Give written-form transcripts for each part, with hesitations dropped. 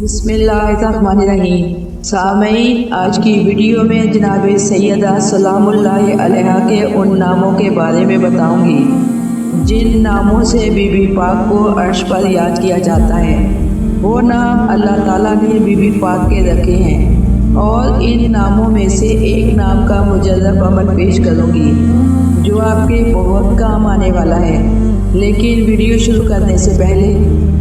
बिस्मिल्लाहिर्रहमानिर्रहीम। सामईन, आज की वीडियो में जनाब सैयदा सलामुल्लाहि अलैहा के उन नामों के बारे में बताऊंगी जिन नामों से बीबी पाक को अर्श पर याद किया जाता है। वो नाम अल्लाह ताला ने बीबी पाक के रखे हैं और इन नामों में से एक नाम का मुजर्रब अमल पेश करूंगी जो आपके बहुत काम आने वाला है। लेकिन वीडियो शुरू करने से पहले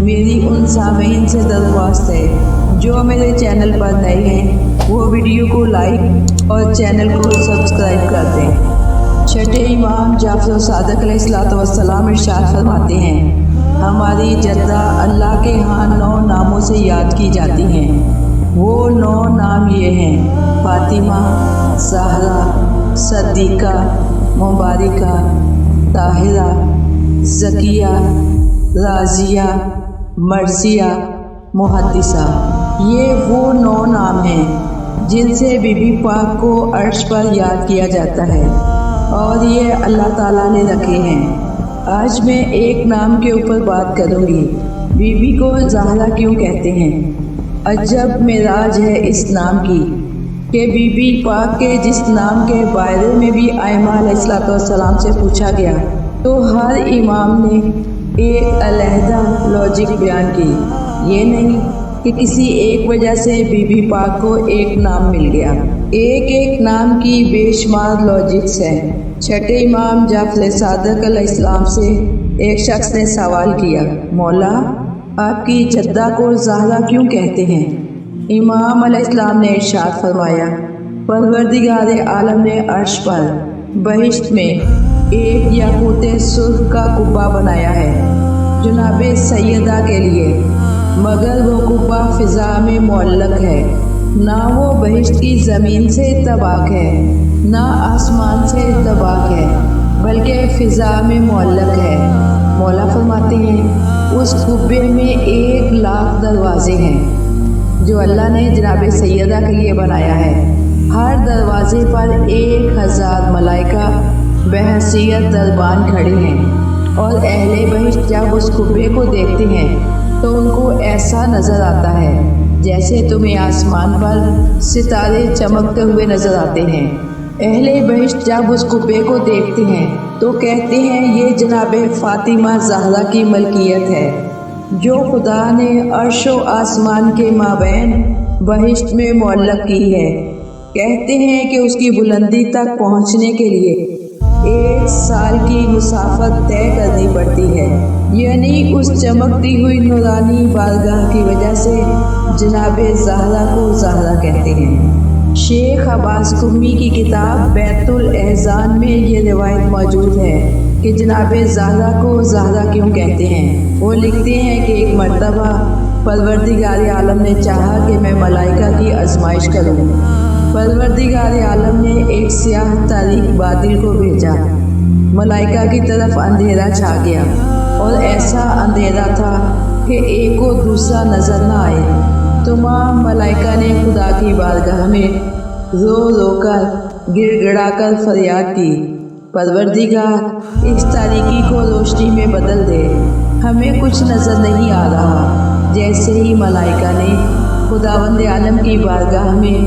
मेरी उन सामीन से दरख्वास्त है जो मेरे चैनल पर नए हैं वो वीडियो को लाइक और चैनल को सब्सक्राइब कर दें। छठे इमाम जाफर सादिक अलैहिस्सलाम इरशाद फरमाते हैं, हमारी जद्दा अल्लाह के यहाँ 9 नामों से याद की जाती हैं। वो 9 नाम ये हैं: फातिमा, ज़हरा, सद्दीक़ा, मुबारिका, ताहिरा, ज़किया, राज़िया, मर्ज़िया, मुहद्दिसा। ये वो 9 नाम हैं जिनसे बीबी पाक को अर्श पर याद किया जाता है और ये अल्लाह ताला ने रखे हैं। आज मैं एक नाम के ऊपर बात करूँगी। बीबी को ज़हरा क्यों कहते हैं? अजब मेराज है इस नाम की कि बीबी पाक के जिस नाम के बारे में भी आइमा अलैहिस्सलाम से पूछा गया तो हर इमाम ने एक अलहदा लॉजिक बयान की। ये नहीं कि किसी एक वजह से बीबी पाक को एक नाम मिल गया। एक एक नाम की बेशुमार लॉजिक्स हैं। छठे इमाम जाफर सादिक अलैहिस्सलाम से एक शख्स ने सवाल किया, मौला आपकी जद्दा को ज़हरा क्यों कहते हैं? इमाम अलैहिस्सलाम ने इरशाद फरमाया, परवरदिगार आलम ने अर्श पर बहिश्त में एक याकूत सुर्ख का कुब्बा बनाया है जनाब सैयदा के लिए, मगर वो कुब्बा फ़िज़ा में मुअल्लक है। ना वो बहिश्त की ज़मीन से तबाक है ना आसमान से तबाक है, बल्कि फ़िज़ा में मुअल्लक है। मौला फरमाते हैं, उस कुब्बे में 1 लाख दरवाज़े हैं जो अल्लाह ने जनाब सैयदा के लिए बनाया है। हर दरवाज़े पर 1000 मलाइका बहसीयत दरबान खड़े हैं और अहले बहिश्त जब उस कुब्बे को देखते हैं तो उनको ऐसा नज़र आता है जैसे तुम्हें आसमान पर सितारे चमकते हुए नज़र आते हैं। अहले बहिश्त जब उस कुब्बे को देखते हैं तो कहते हैं ये जनाब फातिमा ज़हरा की मलकियत है जो खुदा ने अर्श व आसमान के माबैन बहिश्त में मुअल्लक की है। कहते हैं कि उसकी बुलंदी तक पहुँचने के लिए 1 साल की मुसाफत तय करनी पड़ती है। यानी उस चमकती हुई नूरानी बारगाह की वजह से जनाब ज़हरा को ज़हरा कहते हैं। शेख अब्बास कुम्मी की किताब बैतुल एहज़ान में ये रिवायत मौजूद है कि जनाब ज़हरा को ज़हरा क्यों कहते हैं। वो लिखते हैं कि एक मर्तबा परवरदिगार आलम ने चाहा कि मैं मलाइका की आजमाइश करूँ। परवरदिगार आलम ने एक स्याह तारीक बादल को भेजा। मलाइका की तरफ अंधेरा छा गया और ऐसा अंधेरा था कि एक को दूसरा नजर न आए। तमाम मलाइका ने खुदा की बारगाह में रो रो कर गिड़गिड़ा कर फरियाद की, परवरदिगार इस तारीकी को रोशनी में बदल दे, हमें कुछ नज़र नहीं आ रहा। जैसे ही मलाइका ने खुदावंद आलम की बारगाह में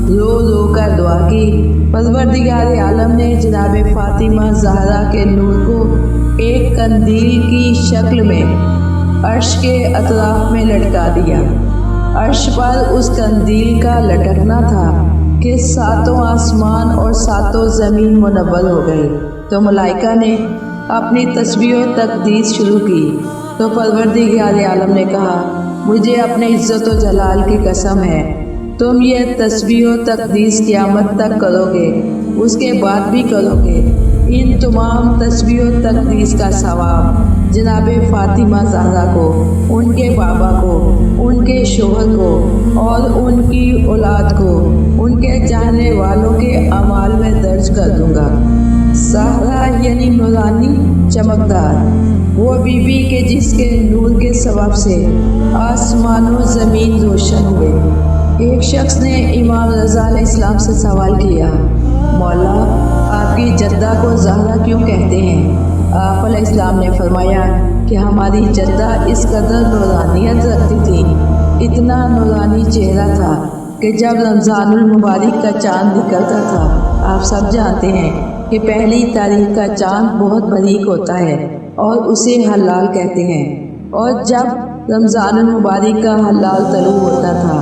रो रो कर दुआ की, परवरदिगार आलम ने जनाब फातिमा ज़हरा के नूर को एक कंदील की शक्ल में अर्श के अतराफ में लटका दिया। अर्श पर उस कंदील का लटकना था कि 7 आसमान और 7 ज़मीन मुनव्वर हो गए। तो मलाइका ने अपनी तस्बीह व तक़दीस शुरू की तो परवरदिगार आलम ने कहा, मुझे अपने इज़्ज़त व जलाल की कसम है तुम ये तस्बीह व तक़दीस क़यामत तक करोगे, उसके बाद भी करोगे। इन तमाम तस्बीह व तक़दीस का सवाब जनाब फातिमा ज़हरा को, उनके बाबा को, उनके शोहर को और उनकी औलाद को, उनके चाहने वालों के अमाल में दर्ज कर दूँगा। ज़हरा यानी नूरानी, चमकदार, वो बीबी के जिसके नूर के सबब से आसमान व ज़मीन रोशन हुए। एक शख्स ने इमाम रज़ा अलैहिस्सलाम से सवाल किया, मौला आपकी जद्दा को ज़हरा क्यों कहते हैं? आप अलैहिस्सलाम ने फरमाया कि हमारी जद्दा इस कदर नूरानियत रखती थी इतना नूरानी चेहरा था कि जब रमज़ानुल मुबारक का चाँद निकलता था, आप सब जानते हैं कि पहली तारीख का चाँद बहुत बारीक होता है और उसे हलाल कहते हैं। और जब रमज़ानुल मुबारक का हलाल तलू होता था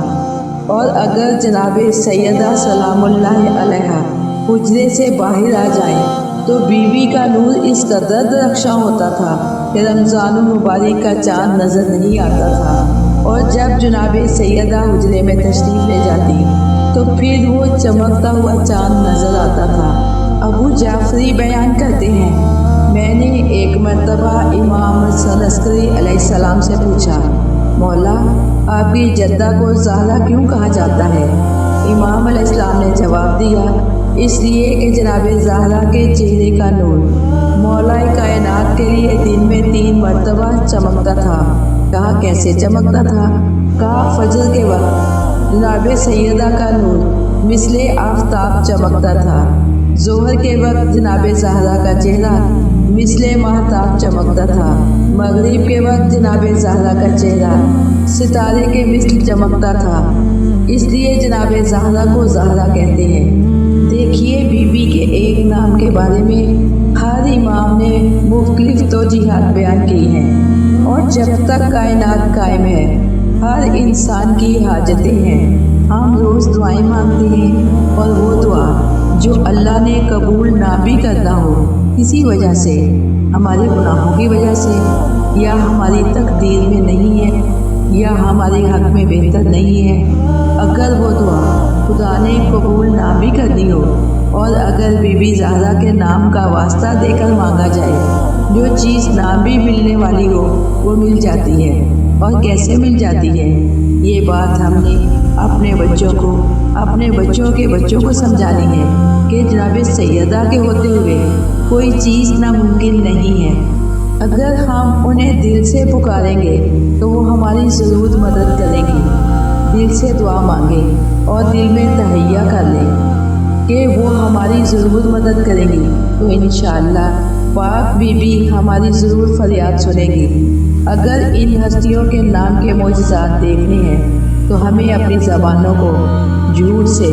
और अगर जनाब सैयदा सलामुल्लाह अलैहा हुजरे से बाहर आ जाएं तो बीवी का नूर इस कदर दरख्शां होता था कि रमज़ानुल मुबारक का चाँद नज़र नहीं आता था। और जब जनाब सैयदा हुजरे में तशरीफ़ ले जाती तो फिर वो चमकता हुआ चाँद नज़र आता था। अबू जाफरी बयान करते हैं, मैंने एक मरतबा इमाम हसन अस्करी अलैहिस्सलाम से पूछा, मौला आपकी जद्दा को ज़हरा क्यों कहा जाता है? इमाम अलैहिस्सलाम ने जवाब दिया, इसलिए कि जनाब ज़हरा के चेहरे का नूर मौलाए कायनात के लिए दिन में 3 मरतबा चमकता था। कहा कैसे चमकता था? कहा फजर के वक्त जनाब सैयदा का नूर मिसले आफताब चमकता था, जोहर के वक्त जनाब ज़हरा का चेहरा मिसले महताब चमकता था, मगरिब के वक्त जनाब ज़हरा का चेहरा सितारे के मिसल चमकता था, इसलिए जनाब ज़हरा को ज़हरा कहते हैं। देखिए, बीबी के एक नाम के बारे में हर इमाम ने मुख्तलिफ तौजीहात बयान की हैं और जब तक कायनात कायम है हर इंसान की हाजतें हैं। हम रोज़ दुआएं मांगते हैं और वो दुआ जो अल्लाह ने कबूल ना भी करना हो किसी वजह से, हमारे गुनाहों की वजह से या हमारी तकदीर में नहीं है या हमारे हक़ में बेहतर नहीं है, अगर वो दुआ खुदा ने कबूल ना भी करनी हो और अगर बीबी ज़हरा के नाम का वास्ता देकर मांगा जाए, जो चीज़ ना भी मिलने वाली हो वो मिल जाती है। और कैसे मिल जाती है? ये बात हमने अपने बच्चों को, अपने बच्चों के बच्चों को समझानी है कि जनाब सैयदा के होते हुए कोई चीज़ नामुमकिन नहीं है। अगर हम उन्हें दिल से पुकारेंगे तो वो हमारी ज़रूर मदद करेंगी। दिल से दुआ मांगे और दिल में तहैया कर लें कि वो हमारी ज़रूर मदद करेंगी तो इंशाअल्लाह पाक बीबी हमारी ज़रूर फरियाद सुनेगी। अगर इन हस्तियों के नाम के मोजज़ात देखने हैं तो हमें अपनी ज़बानों को झूठ से,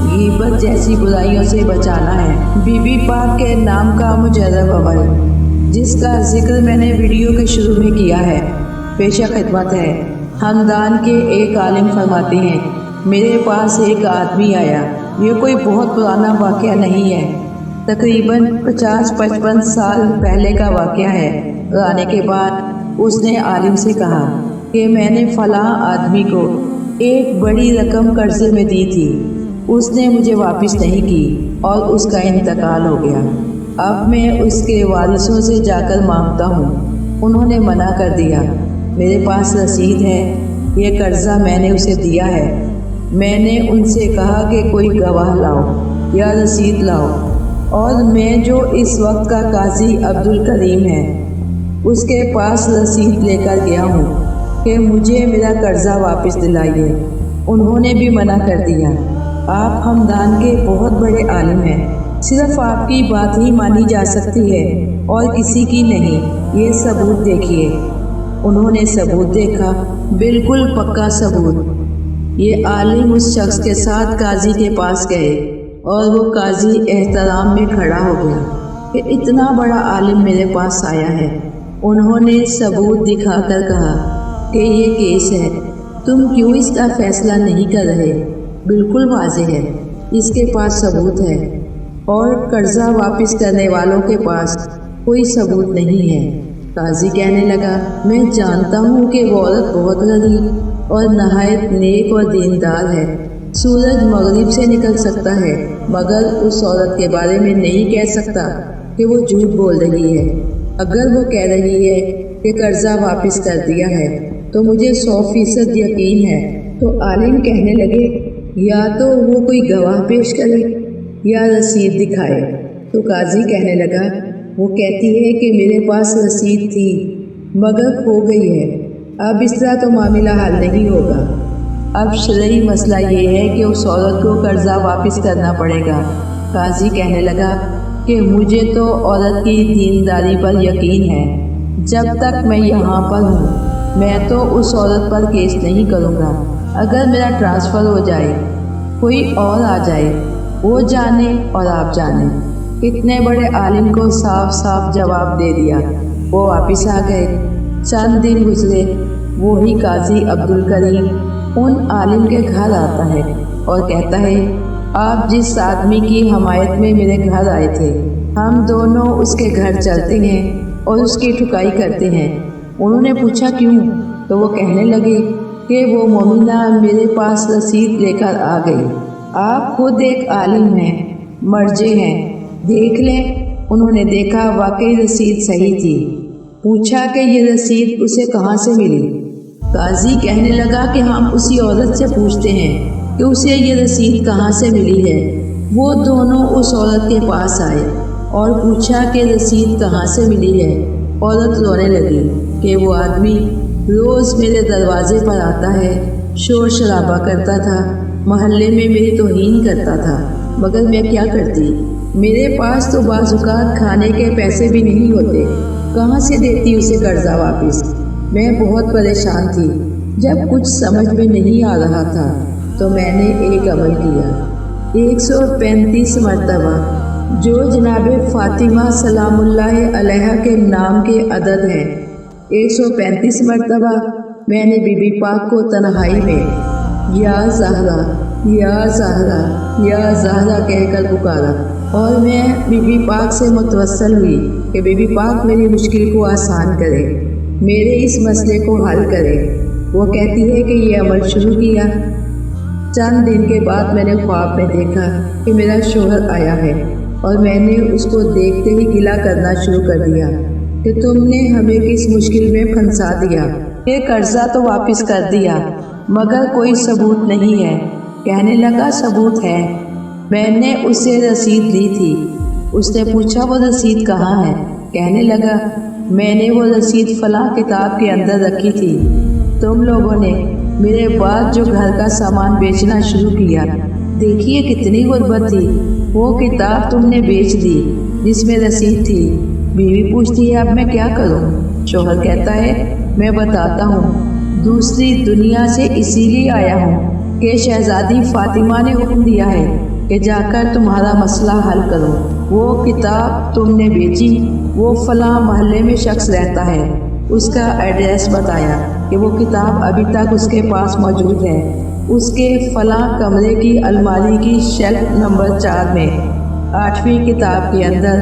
गीबत जैसी बुराइयों से बचाना है। बीबी पाक के नाम का मुजर्रब अमल जिसका जिक्र मैंने वीडियो के शुरू में किया है, पेशा खिदमत है। हमदान के एक आलिम फरमाते हैं, मेरे पास एक आदमी आया, ये कोई बहुत पुराना वाक़या नहीं है, तकरीबन 50-55 साल पहले का वाक़या है। आने के बाद उसने आलिम से कहा कि मैंने फ़लाँ आदमी को एक बड़ी रकम कर्ज़े में दी थी, उसने मुझे वापस नहीं की और उसका इंतकाल हो गया। अब मैं उसके वारिसों से जाकर मांगता हूँ। उन्होंने मना कर दिया। मेरे पास रसीद है, ये कर्ज़ा मैंने उसे दिया है। मैंने उनसे कहा कि कोई गवाह लाओ या रसीद लाओ, और मैं जो इस वक्त का काजी अब्दुल करीम है उसके पास रसीद लेकर गया हूँ कि मुझे मेरा कर्ज़ा वापस दिलाइए। उन्होंने भी मना कर दिया। आप हमदान के बहुत बड़े आलिम हैं, सिर्फ आपकी बात ही मानी जा सकती है और किसी की नहीं, ये सबूत देखिए। उन्होंने सबूत देखा, बिल्कुल पक्का सबूत। ये आलिम उस शख्स के साथ काजी के पास गए और वो काजी एहतराम में खड़ा हो गया कि इतना बड़ा आलिम मेरे पास आया है। उन्होंने सबूत दिखाकर कहा कि ये केस है, तुम क्यों इसका फैसला नहीं कर रहे? बिल्कुल वाज़ेह है, इसके पास सबूत है और कर्ज़ा वापस करने वालों के पास कोई सबूत नहीं है। काजी कहने लगा, मैं जानता हूँ कि वो औरत बहुत गरीब और नहायत नेक और दीनदार है। सूरज मगरिब से निकल सकता है मगर उस औरत के बारे में नहीं कह सकता कि वो झूठ बोल रही है। अगर वो कह रही है कि कर्ज़ा वापस कर दिया है तो मुझे 100% यकीन है। तो आलिम कहने लगे, या तो वो कोई गवाह पेश करे या रसीद दिखाए। तो काजी कहने लगा, वो कहती है कि मेरे पास रसीद थी मगर खो गई है। अब इस तरह तो मामला हल नहीं होगा। अब शरई मसला ये है कि उस औरत को कर्ज़ा वापस करना पड़ेगा। काजी कहने लगा कि मुझे तो औरत की दीनदारी पर यकीन है। जब तक मैं यहाँ पर हूँ میں تو اس عورت پر کیس نہیں کروں گا۔ اگر میرا ٹرانسفر ہو جائے، کوئی اور آ جائے، وہ جانے اور آپ جانے۔ اتنے بڑے عالم کو صاف صاف جواب دے دیا۔ وہ واپس آ گئے۔ چند دن گزرے، وہی قاضی عبدالکریم ان عالم کے گھر آتا ہے اور کہتا ہے، آپ جس آدمی کی حمایت میں میرے گھر آئے تھے، ہم دونوں اس کے گھر چلتے ہیں اور اس کی ٹھکائی کرتے ہیں۔ انہوں نے پوچھا کیوں؟ تو وہ کہنے لگے کہ وہ مومنہ میرے پاس رسید لے کر آ گئی۔ آپ خود ایک عالم ہیں، مرجع ہیں، دیکھ لیں۔ انہوں نے دیکھا، واقعی رسید صحیح تھی۔ پوچھا کہ یہ رسید اسے کہاں سے ملی؟ قاضی کہنے لگا کہ ہم اسی عورت سے پوچھتے ہیں کہ اسے یہ رسید کہاں سے ملی ہے۔ وہ دونوں اس عورت کے پاس آئے اور پوچھا کہ رسید کہاں سے ملی ہے۔ عورت رونے لگی کہ وہ آدمی روز میرے دروازے پر آتا ہے، شور شرابہ کرتا تھا، محلے میں میری توہین کرتا تھا، مگر میں کیا کرتی؟ میرے پاس تو بعض اوقات کھانے کے پیسے بھی نہیں ہوتے، کہاں سے دیتی اسے قرضہ واپس؟ میں بہت پریشان تھی۔ جب کچھ سمجھ میں نہیں آ رہا تھا تو میں نے ایک عمل کیا۔ 135 مرتبہ، جو جناب فاطمہ سلام اللہ علیہا کے نام کے عدد ہیں، 135 مرتبہ میں نے بی بی پاک کو تنہائی میں یا زہرا، یا زہرا، یا زہرا کہہ کر پکارا، اور میں بی بی پاک سے متوسل ہوئی کہ بی بی پاک میری مشکل کو آسان کرے، میرے اس مسئلے کو حل کرے۔ وہ کہتی ہے کہ یہ عمل شروع کیا۔ چند دن کے بعد میں نے خواب میں دیکھا کہ میرا شوہر آیا ہے، اور میں نے اس کو دیکھتے ہی گلہ کرنا شروع کر دیا کہ تم نے ہمیں کس مشکل میں پھنسا دیا۔ یہ قرضہ تو واپس کر دیا، مگر کوئی ثبوت نہیں ہے۔ کہنے لگا ثبوت ہے، میں نے اس سے رسید لی تھی۔ اس نے پوچھا وہ رسید کہاں ہے؟ کہنے لگا میں نے وہ رسید فلاں کتاب کے اندر رکھی تھی۔ تم لوگوں نے میرے بعد جو گھر کا سامان بیچنا شروع کیا، دیکھیے کتنی غربت تھی، وہ کتاب تم نے بیچ دی جس میں رسید تھی۔ بیوی پوچھتی ہے اب میں کیا کروں؟ شوہر کہتا ہے میں بتاتا ہوں، دوسری دنیا سے اسی لیے آیا ہوں کہ شہزادی فاطمہ نے حکم دیا ہے کہ جا کر تمہارا مسئلہ حل کرو۔ وہ کتاب تم نے بیچی، وہ فلاں محلے میں شخص رہتا ہے، اس کا ایڈریس بتایا کہ وہ کتاب ابھی تک اس کے پاس موجود ہے، اس کے فلاں کمرے کی الماری کی شیلف نمبر 4 میں 8ویں کتاب کے اندر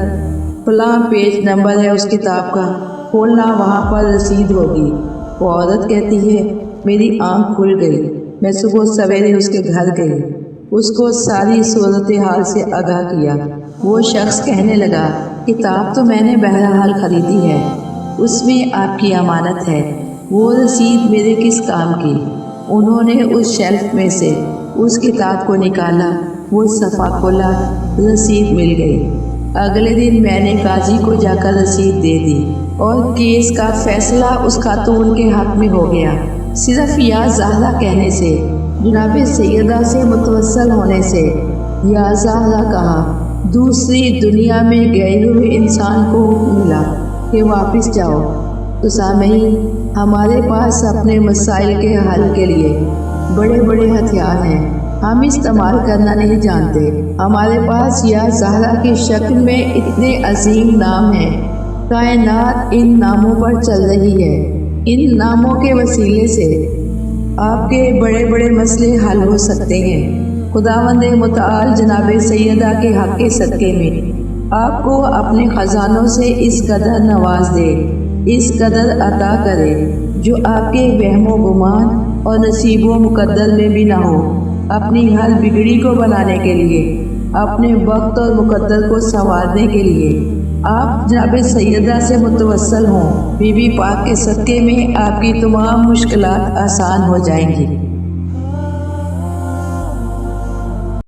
فلاں پیج نمبر ہے اس کتاب کا، کھولنا، وہاں پر رسید ہوگی۔ وہ عورت کہتی ہے میری آنکھ کھل گئی، میں صبح سویرے اس کے گھر گئی، اس کو ساری صورتحال سے آگاہ کیا۔ وہ شخص کہنے لگا کتاب تو میں نے بہرحال خریدی ہے، اس میں آپ کی امانت ہے، وہ رسید میرے کس کام کی؟ انہوں نے اس شیلف میں سے اس کتاب کو نکالا، وہ صفحہ کھولا، رسید مل گئی۔ اگلے دن میں نے قاضی کو جا کر رسید دے دی اور کیس کا فیصلہ اس خاتون کے حق میں ہو گیا۔ صرف یا زہرا کہنے سے، جناب سیدہ سے متوسل ہونے سے یا زہرا کہا، دوسری دنیا میں گئے ہوئے انسان کو حکم ملا کہ واپس جاؤ۔ تو سامعین، ہمارے پاس اپنے مسائل کے حل کے لیے بڑے بڑے ہتھیار ہیں، ہم استعمال کرنا نہیں جانتے۔ ہمارے پاس یا زہرا کی شکل میں اتنے عظیم نام ہیں، کائنات ان ناموں پر چل رہی ہے۔ ان ناموں کے وسیلے سے آپ کے بڑے بڑے مسئلے حل ہو سکتے ہیں۔ خداوند متعال جناب سیدہ کے حق کے صدقے میں آپ کو اپنے خزانوں سے اس قدر نواز دے، اس قدر عطا کرے جو آپ کے وہم و گمان اور نصیب و مقدر میں بھی نہ ہو۔ اپنی ہر بگڑی کو بنانے کے لیے، اپنے وقت اور مقدر کو سنوارنے کے لیے آپ جناب سیدہ سے متوسل ہوں۔ بی بی پاک کے صدقے میں آپ کی تمام مشکلات آسان ہو جائیں گی۔